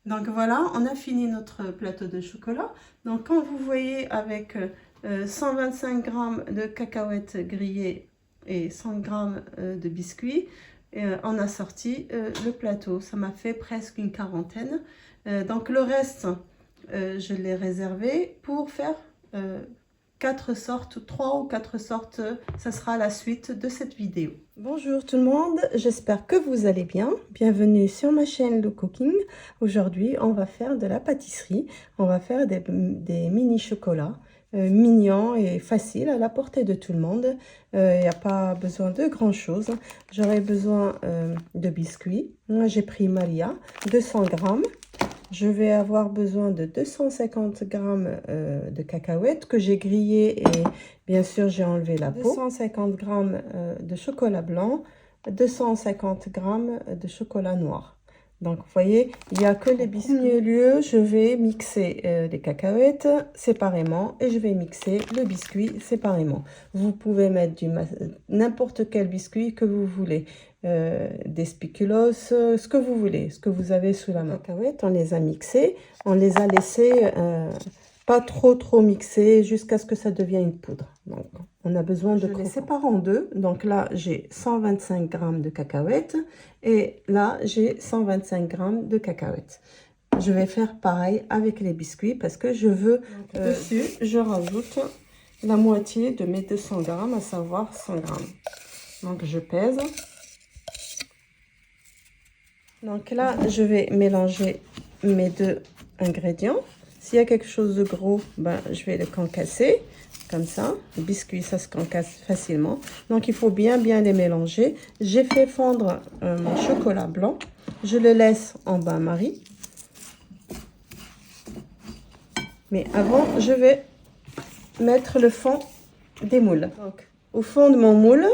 Donc voilà, on a fini notre plateau de chocolat. Donc quand vous voyez avec 125 g de cacahuètes grillées et 100 g de biscuits, on a sorti le plateau. Ça m'a fait presque une quarantaine. Donc le reste, je l'ai réservé pour faire 4 sortes, 3 ou 4 sortes, ça sera la suite de cette vidéo. Bonjour tout le monde, j'espère que vous allez bien. Bienvenue sur ma chaîne Lou Cooking. Aujourd'hui, on va faire de la pâtisserie. On va faire des mini chocolats mignons et faciles à la portée de tout le monde. Il n'y a pas besoin de grand chose. J'aurai besoin de biscuits. Moi, j'ai pris Maria, 200 grammes. Je vais avoir besoin de 250 g de cacahuètes que j'ai grillées et bien sûr j'ai enlevé la peau. 250 g de chocolat blanc, 250 g de chocolat noir. Donc vous voyez, il n'y a que les biscuits. En premier lieu, je vais mixer les cacahuètes séparément et je vais mixer le biscuit séparément. Vous pouvez mettre n'importe quel biscuit que vous voulez. Des spéculoos, ce que vous voulez, ce que vous avez sous la main. Les cacahuètes, on les a mixées, on les a laissées pas trop mixées jusqu'à ce que ça devienne une poudre. Donc, on a besoin de les séparer en deux. Donc là, j'ai 125 g de cacahuètes et là, j'ai 125 g de cacahuètes. Je vais faire pareil avec les biscuits parce que je veux dessus, je rajoute la moitié de mes 200 g, à savoir 100 g. Donc, je pèse. Donc là, je vais mélanger mes deux ingrédients. S'il y a quelque chose de gros, ben, je vais le concasser, comme ça. Le biscuit, ça se concasse facilement. Donc, il faut bien les mélanger. J'ai fait fondre mon chocolat blanc. Je le laisse en bain-marie. Mais avant, je vais mettre le fond des moules. Donc, au fond de mon moule,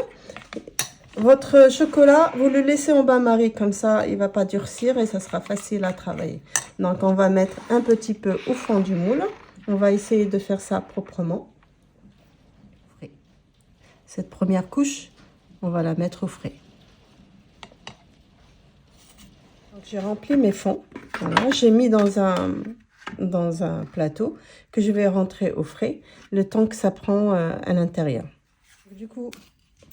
votre chocolat, vous le laissez en bain-marie, comme ça, il ne va pas durcir et ça sera facile à travailler. Donc, on va mettre un petit peu au fond du moule. On va essayer de faire ça proprement. Cette première couche, on va la mettre au frais. J'ai rempli mes fonds. Voilà, j'ai mis dans un plateau que je vais rentrer au frais le temps que ça prend à l'intérieur. Du coup,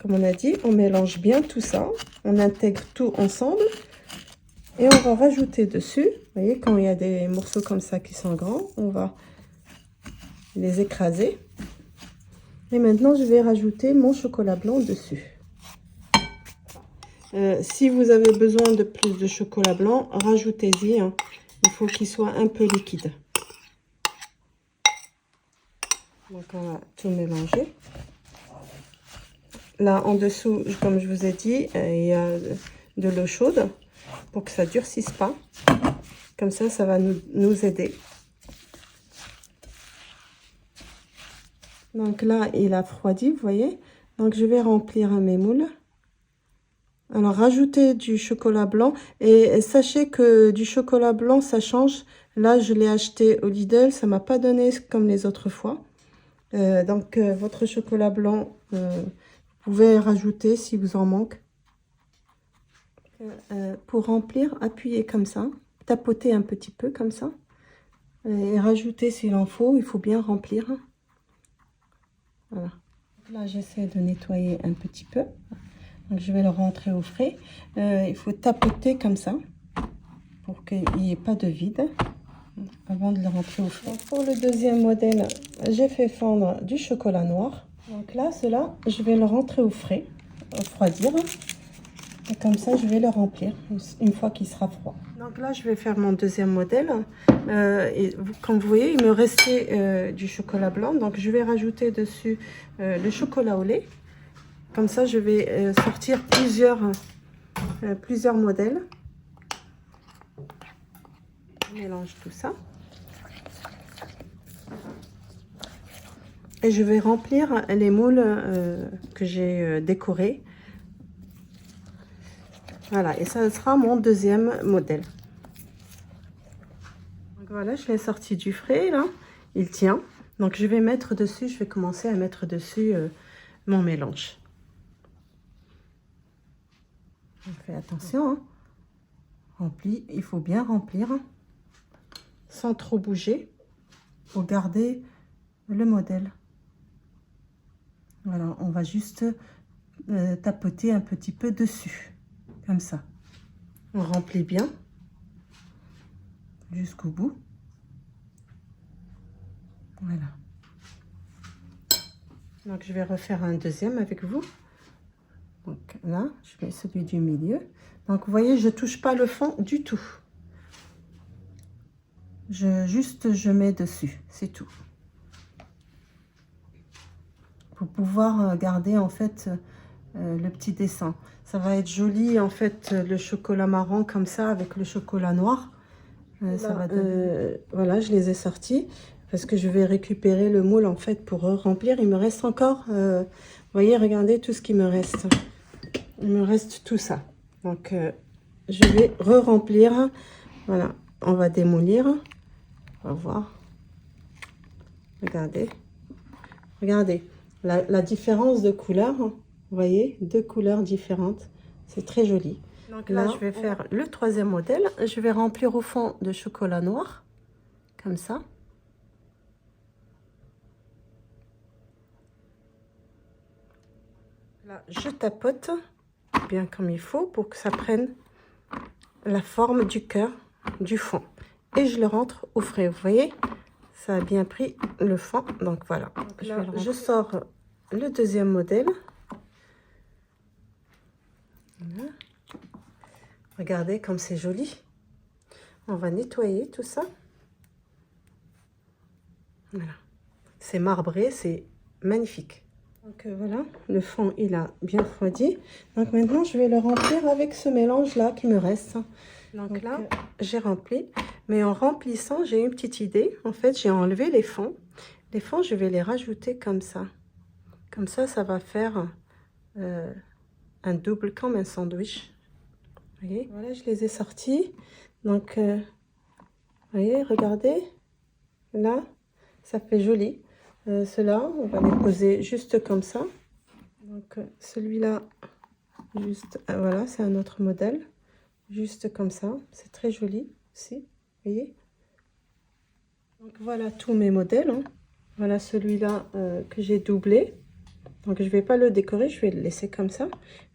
comme on a dit, on mélange bien tout ça, on intègre tout ensemble et on va rajouter dessus. Vous voyez, quand il y a des morceaux comme ça qui sont grands, on va les écraser. Et maintenant, je vais rajouter mon chocolat blanc dessus. Si vous avez besoin de plus de chocolat blanc, rajoutez-y. Hein. Il faut qu'il soit un peu liquide. Donc, on va tout mélanger. Là, en dessous, comme je vous ai dit, il y a de l'eau chaude pour que ça ne durcisse pas. Comme ça, ça va nous aider. Donc là, il a refroidi, vous voyez. Donc, je vais remplir mes moules. Alors, rajoutez du chocolat blanc. Et sachez que du chocolat blanc, ça change. Là, je l'ai acheté au Lidl. Ça ne m'a pas donné comme les autres fois. Donc, votre chocolat blanc... vous pouvez rajouter si vous en manque. Pour remplir, appuyez comme ça. Tapotez un petit peu comme ça. Et rajoutez s'il en faut. Il faut bien remplir. Voilà. Là, j'essaie de nettoyer un petit peu. Donc, je vais le rentrer au frais. Il faut tapoter comme ça. Pour qu'il n'y ait pas de vide. Avant de le rentrer au frais. Donc, pour le deuxième modèle, j'ai fait fondre du chocolat noir. Donc là, cela, je vais le rentrer au frais, refroidir. Et comme ça, je vais le remplir une fois qu'il sera froid. Donc là, je vais faire mon deuxième modèle. Comme vous voyez, il me restait du chocolat blanc. Donc, je vais rajouter dessus le chocolat au lait. Comme ça, je vais sortir plusieurs modèles. Je mélange tout ça. Et je vais remplir les moules que j'ai décorés. Voilà, et ça sera mon deuxième modèle. Donc voilà, je l'ai sorti du frais, là. Il tient. Donc je vais mettre dessus, je vais commencer à mettre dessus mon mélange. On fait attention, hein. Rempli, il faut bien remplir. sans trop bouger pour garder le modèle. Voilà, on va juste tapoter un petit peu dessus, comme ça. On remplit bien jusqu'au bout. Voilà. Donc, je vais refaire un deuxième avec vous. Donc là, je mets celui du milieu. Donc, vous voyez, je touche pas le fond du tout. Je mets dessus, c'est tout. Pour pouvoir garder en fait le petit dessin. Ça va être joli en fait le chocolat marron comme ça avec le chocolat noir. Ça va voilà, je les ai sortis parce que je vais récupérer le moule en fait pour remplir. Il me reste encore, vous voyez, regardez tout ce qui me reste. Il me reste tout ça. Donc je vais re-remplir. Voilà, on va démolir. On va voir. Regardez. Regardez la différence de couleurs. Vous voyez, deux couleurs différentes. C'est très joli. Donc là, je vais faire le troisième modèle. Je vais remplir au fond de chocolat noir. Comme ça. Là, je tapote bien comme il faut pour que ça prenne la forme du cœur du fond. Et je le rentre au frais. Vous voyez, ça a bien pris le fond. Donc voilà. Donc là, je sors le deuxième modèle. Voilà. Regardez comme c'est joli. On va nettoyer tout ça. Voilà. C'est marbré, c'est magnifique. Donc voilà, le fond il a bien refroidi. Donc maintenant je vais le remplir avec ce mélange là qui me reste. Donc là j'ai rempli, mais en remplissant j'ai une petite idée. En fait j'ai enlevé les fonds. Les fonds je vais les rajouter comme ça. Comme ça va faire un double comme un sandwich. Vous voyez, voilà, je les ai sortis. Donc vous voyez, regardez là, ça fait joli. Ceux-là, on va les poser juste comme ça. Donc celui-là, juste, voilà, c'est un autre modèle. Juste comme ça, c'est très joli aussi, vous voyez. Donc voilà tous mes modèles. Hein. Voilà celui-là que j'ai doublé. Donc je vais pas le décorer, je vais le laisser comme ça.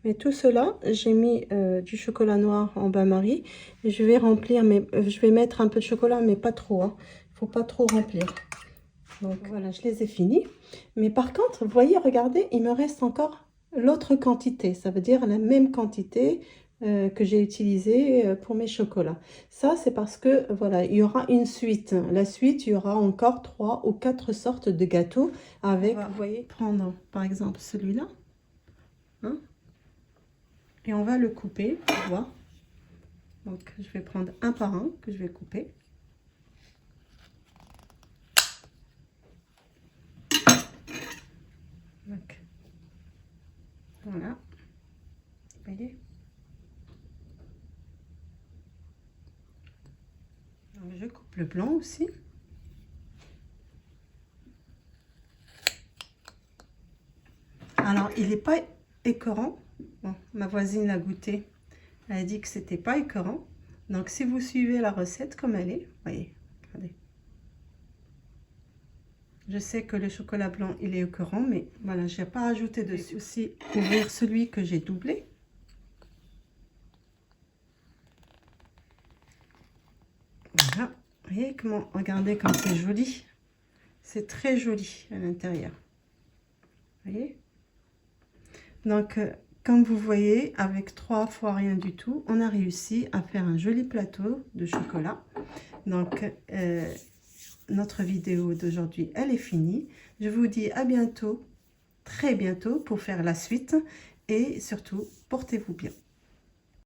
Mais tout cela, j'ai mis du chocolat noir en bain-marie. Et je vais remplir, mais je vais mettre un peu de chocolat, mais pas trop. Hein. Faut pas trop remplir. Donc voilà, je les ai finis. Mais par contre, vous voyez, regardez, il me reste encore l'autre quantité. Ça veut dire la même quantité que j'ai utilisée pour mes chocolats. Ça, c'est parce que, voilà, il y aura une suite. La suite, il y aura encore 3 ou 4 sortes de gâteaux avec, vous voyez, prendre par exemple celui-là. Hein, et on va le couper, pour voir. Donc, je vais prendre un par un que je vais couper. Donc, voilà, vous voyez. Donc, je coupe le blanc aussi. Alors, il n'est pas écœurant. Bon, ma voisine l'a goûté. Elle a dit que c'était pas écœurant. Donc, si vous suivez la recette comme elle est, vous voyez, regardez. Je sais que le chocolat blanc, il est écœurant, mais voilà, je n'ai pas rajouté dessus. Aussi, ouvrir celui que j'ai doublé. Voilà. Vous voyez comment, regardez comme c'est joli. C'est très joli à l'intérieur. Vous voyez? Donc, comme vous voyez, avec 3 fois rien du tout, on a réussi à faire un joli plateau de chocolat. Donc, notre vidéo d'aujourd'hui, elle est finie. Je vous dis à bientôt, très bientôt, pour faire la suite. Et surtout, portez-vous bien.